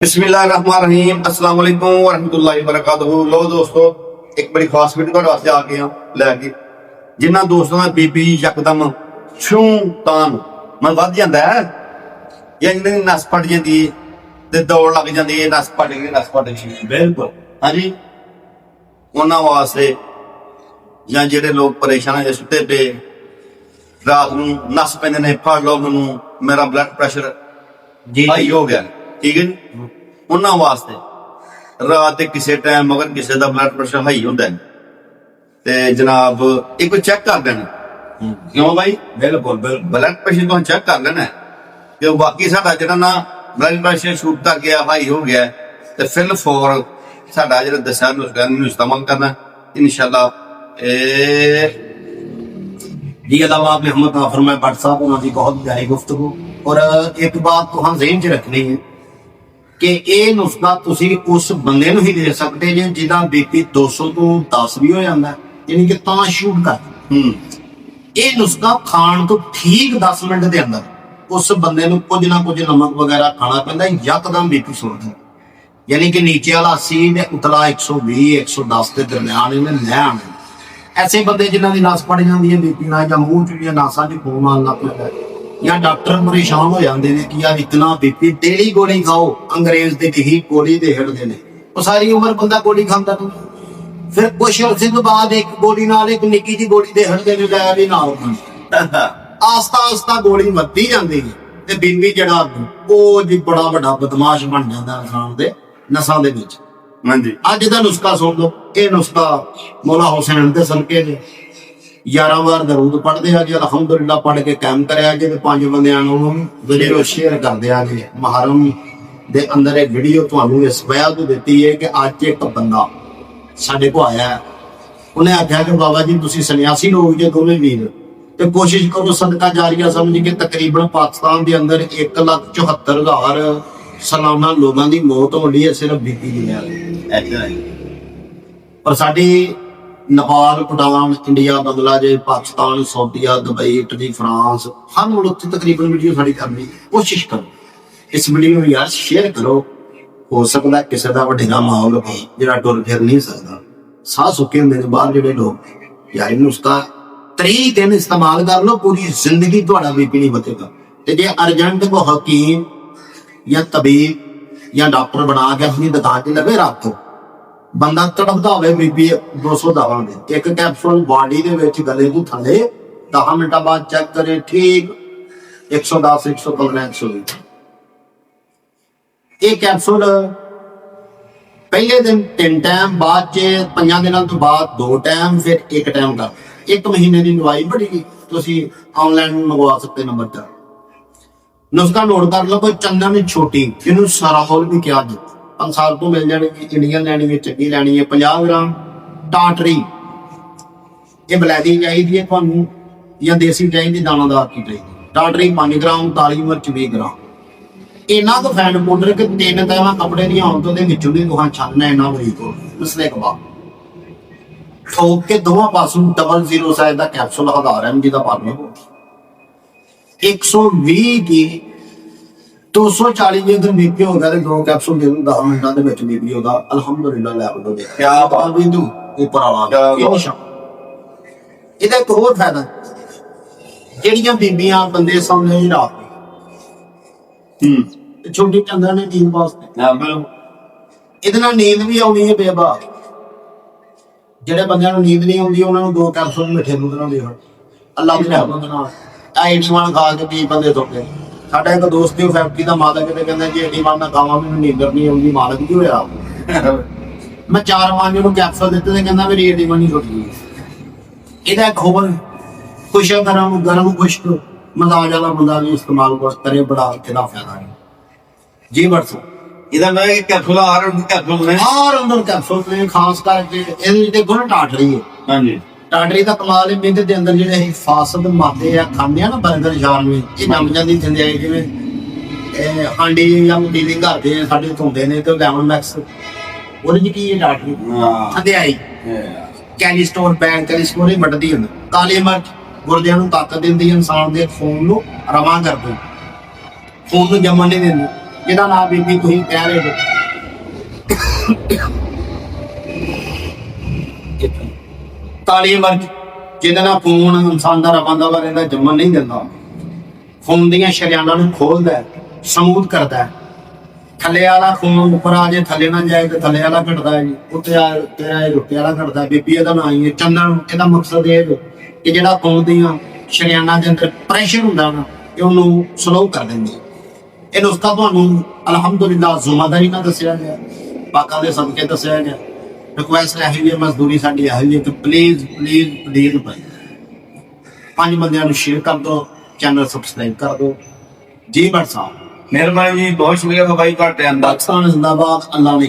बिस्मिल्लाहिर्रहमानिर्रहीम अस्सलाम वालेकुम वरहमतुल्लाहि वबरकातुहू। लो दोस्तों, एक बड़ी खास वीडियो तुहाडे वास्ते आ गए लैके जिन्हां दोस्तों दा बीपी यकदम छूं तान मैं वध जांदा है या जिन्हां दी नस फट जांदी है ते दौड़ लग जांदी है, नस फट गई बिल्कुल हाँ जी, उन्हां वास्ते या जिहड़े लोग परेशान है सुत्ते पे रात नूं नस पैंदे ने फड़ लो मैनूं मेरा ब्लड प्रेशर हाई हो गया, ठीक है जी। उन्हां वास्ते रात के किसी टाइम अगर किसी का ब्लड प्रेशर हाई होता है तो जनाब एक चेक कर देना, क्यों भाई? बिल्कुल बिल्कुल ब्लड प्रेशर तो चेक कर लेना है कि बाकी साडा जिहड़ा ना ब्लड प्रेशर शूट कर गया, हाई हो गया तो फिर फॉर साडा जिहड़ा दस्या नुस्खा इस्तेमाल करना इंशाअल्लाह। जी अल्लाह आपने हम फरमाए भट्ट साहब उन्होंने बहुत प्यारी गुफ्तगू। और एक बात तो हम ज़हन च रखनी है कि ये नुस्खा तुसी उस बंदे नूं ही दे सकते जे जिहदा बीपी 200 तो 10 भी हो जाता है, यानी कि तां शूट कर ये नुस्खा खाण तो ठीक 10 मिनट के अंदर उस बंदे नूं कुछ ना कुछ नमक वगैरह खाना पैंदा, यकदम बीपी सुटदा, यानी कि नीचे वाला 80 ते उतला 120 110 के दरम्यान इन्हें लै आना। ऐसे बंदे जिन्हां दी नस फट जांदी है बीपी नाल, जां मूंह च नासां च खून आउण लग पैंदा, या डॉक्टर परेशान हो जाते हैं कि यार इतना बीपी डेली गोली खाओ, अंग्रेज दे ही गोली दे हिड़दे ने, वो सारी उम्र बंदा गोली खाता तू फिर कुछ अर्से तो बाद एक गोली नाल एक निक्की जी गोली दे हिड़दे ने लै भी नाल आस्ता आस्ता गोली मरती जाती है ते बीपी जड़ा वो जी बड़ा बड़ा बदमाश बन जाता इंसान दे नसां दे विच। हाँ जी, अज दा नुस्खा सुन लो, ये नुस्खा मौला हुसैन दे सदके ने 11 बार दरूद पढ़ते हैं जी, अलहमदुलिल्लाह पढ़ के कैम कराया जी, 5 बंदियां नूं वीडियो शेयर कर दिया जी। मुहर्रम दे अंदर एक वीडियो तुहानूं इस वजह तो दित्ती है कि अज एक बंदा साडे को आया है, उन्हें आख्या कि बाबा जी तुसीं सन्यासी लोग जे दोवें वीर ते कोशिश करो सदका जारिया समझ के तकरीबन पाकिस्तान के अंदर 1,74,000 सालाना लोगों की मौत हो रही है सिर्फ बीपी की वजह से। पर साडी नेपाल, भूटान, इंडिया, बांग्लादेश, पाकिस्तान, सऊदीया, दुबई, इटली, फ्रांस हर मुल्क तकरीबन वीडियो साड़ी करनी कोशिश करो, इस वीडियो में यार शेयर करो, हो सकता है किसी का वडेरा माहौल हो जो टुर फिर नहीं सकता, साह सुके होंगे बाहर जो लोग, यार उसका 3 दिन इस्तेमाल कर लो, पूरी जिंदगी थोड़ा बीपी नहीं बचेगा। तो जे अर्जेंट को हकीम या तबीब या डॉक्टर बना के अपनी दुकान से लगे रखो, बंदा तड़पता हो बीपी 200 दवांगे, एक कैप्सूल बॉडी दे विच गले को थले 10 मिनट बाद चेक करे ठीक 110 115 120। एक कैप्सूल पहले दिन 3 टाइम, बाद 5 दिनों तो बाद 2 टाइम, फिर 1 टाइम का 1 महीने की दवाई बड़ी तुसी ऑनलाइन मंगवा सकते नंबर पर। नुस्खा नोट कर लो, कोई चंदन छोटी जिन्होंने सराहोल भी क्या 5 साल तो मिल जाएगी, इंडियन लैनी है, चंगी लैनी है। 50 ग्राम टाटरी ये बलैदी चाहिए है तुहानूं या देसी चाहिए दानादार की चाहिए। टाटरी 5 ग्राम, काली मिर्च 20 ग्राम, इन्ना तो फैट पाउडर कि 3 तैवां कपड़े दी आउण तो विचों दी तुहां छानना इन्ना बरीक हो उसले के बाद ठोक के दोवां पासों 00 साइज का कैप्सूल 1000 mg का पानी 120 की 240 जे अगर बीपी हो गया तो 2 कैप्सूल दे दूं 10 मिनटां दे विच बीपी होगा अल्हम्दुलिल्लाह लैवल हो गया। क्या बात भी तू ऊपर आवा इहदा एक होर फायदा जेड़ियां बीबियां बंदे सौंदे रात छोटी चंद्र ने नींद वास्ते इहदे नाल नींद भी आउणी है बेबा। जेड़े बंदियां नूं नींद नहीं आउंदी उन्हां नूं 2 कैप्सूल मिठे दूध नाल दे अल्लाह दे रहमत नाल आइटमान खा के 20 बंदे सोते। साडा एक दोस्त दी फैक्ट्री दा मालक ते कहंदा जी एडी मां मैं खावां मैनूं नींदर नहीं आउंदी, मालक की होया मैं 4-5 नूं कैप्सूल दित्ते ते कहंदा मेरी एडी मां नहीं सुटदी। इहदा एक होर खुश गरम खुश्क मजाज वाला बंदा भी इस्तेमाल करे, बड़ा इहदा फायदा है जी। बरसो इधर मैं कैप्सूल कैप्सूल ने खास करके ਇਹਦੇ ਦੇਖੋ ਨਾ ਟਾਟਰੀ ਹੈ। ਹਾਂਜੀ, ਟਾਟਰੀ ਦਾ ਕਮਾਲ ਹੈ ਇਹਦੇ ਦੇ ਅੰਦਰ ਜਿਹੜੇ ਅਸੀਂ ਫਾਸਦ ਮਾਦੇ ਆ ਖਾਂਦੇ ਆ ਨਾ 버ਗਰ ਸ਼ਾਰਮੇ ਇਹ ਜੰਮ ਜਾਂਦੀ ਜਿੰਦਿਆਈ ਜਿਵੇਂ ਇਹ ਹਾਂਡੀ ਜਾਂ ਡੀਲਿੰਗ ਕਰਦੇ ਆ ਸਾਡੇ ਧੁੰਦੇ ਨੇ ਤੇ ਲੈਮਨ ਮੈਕਸ ਉਹਦੇ ਚ ਕੀ ਹੈ ਟਾਟਰੀ ਹੰਦਿਆਈ ਕੈਲੀਸਟੋਰ ਬੈਂਕ ਕੈਲੀਸਟੋਰ ਹੀ ਵੱਢਦੀ ਹੁੰਦੀ, ਕਾਲੀ ਮਿਰਚ ਗੁਰਦਿਆਂ ਨੂੰ ਤਾਕਤ ਦਿੰਦੀ, ਇਨਸਾਨ ਦੇ ਖੂਨ ਨੂੰ ਰਵਾਂ ਕਰਦੀ, ਖੂਨ ਨੂੰ ਜੰਮਣ ਨਹੀਂ ਦਿੰਦੀ। ਜਿਹਦਾ ਨਾਮ ਬੀਬੀ ਤੁਸੀਂ ਕਹਿ ਰਹੇ ਹੋ। ਤਾਲੀ ਵਰਗ ਜਿਹਦੇ ਨਾਲ ਖੂਨ ਇਨਸਾਨ ਦਾ ਰਵਾਂਦਾ ਵਾ ਰਹਿੰਦਾ, ਜੰਮਣ ਨਹੀਂ ਦਿੰਦਾ। ਖੂਨ ਦੀਆਂ ਸ਼ਰਿਆਨਾਂ ਨੂੰ ਖੋਲਦਾ ਹੈ, ਸਮੂਥ ਕਰਦਾ ਹੈ। ਥੱਲੇ ਵਾਲਾ ਖੂਨ ਉੱਪਰ ਆ ਜੇ, ਥੱਲੇ ਨਾ ਜਾਏ ਤੇ ਥੱਲੇ ਵਾਲਾ ਘਟਦਾ ਹੈ ਜੀ, ਉੱਤੇ ਆ ਤੇਰਾ ਇਹ ਰੁੱਤੇ ਵਾਲਾ ਘਟਦਾ। ਬੀਬੀ ਇਹਦਾ ਨਾਂ ਹੀ ਹੈ ਚੰਦਨ। ਇਹਦਾ ਮਕਸਦ ਇਹ ਹੈ ਕਿ ਜਿਹੜਾ ਖੂਨ ਦੀਆਂ ਸ਼ਰਿਆਨਾਂ ਦੇ ਅੰਦਰ ਪ੍ਰੈਸ਼ਰ ਹੁੰਦਾ ਨਾ, ਇਹ ਉਹਨੂੰ ਸਲੋ ਕਰ ਦਿੰਦੀ ਹੈ। ਇਹ ਨੁਸਖਾ ਤੁਹਾਨੂੰ ਅਲਹਮਦੁਲਿਲਾ ਜ਼ੁਮਾਦਾਰੀ ਨਾਲ ਦੱਸਿਆ ਗਿਆ, ਪਾਕਾਂ ਦੇ ਸਦਕੇ ਦੱਸਿਆ ਗਿਆ। ਰਿਕੁਐਸਟ ਇਹ ਹੈ, ਮਜ਼ਦੂਰੀ ਸਾਡੀ ਇਹ ਹੈ ਕਿ ਪਲੀਜ਼ ਪਲੀਜ਼ ਪਲੀਜ਼ ਭਾਈ 5 ਬੰਦਿਆਂ ਨੂੰ ਸ਼ੇਅਰ ਕਰ ਦਿਓ, ਚੈਨਲ ਸਬਸਕ੍ਰਾਈਬ ਕਰ ਦਿਓ ਜੀ। ਬਟ ਸਾਹਿਬ ਮਿਹਰਬਾਨੀ ਜੀ, ਬਹੁਤ ਸ਼ੁਕਰੀਆ ਬਾਈ, ਘੱਟ ਆਂਦਾ। ਪਾਕਿਸਤਾਨ ਜ਼ਿੰਦਾਬਾਦ, ਅੱਲਾਹ ਨੇ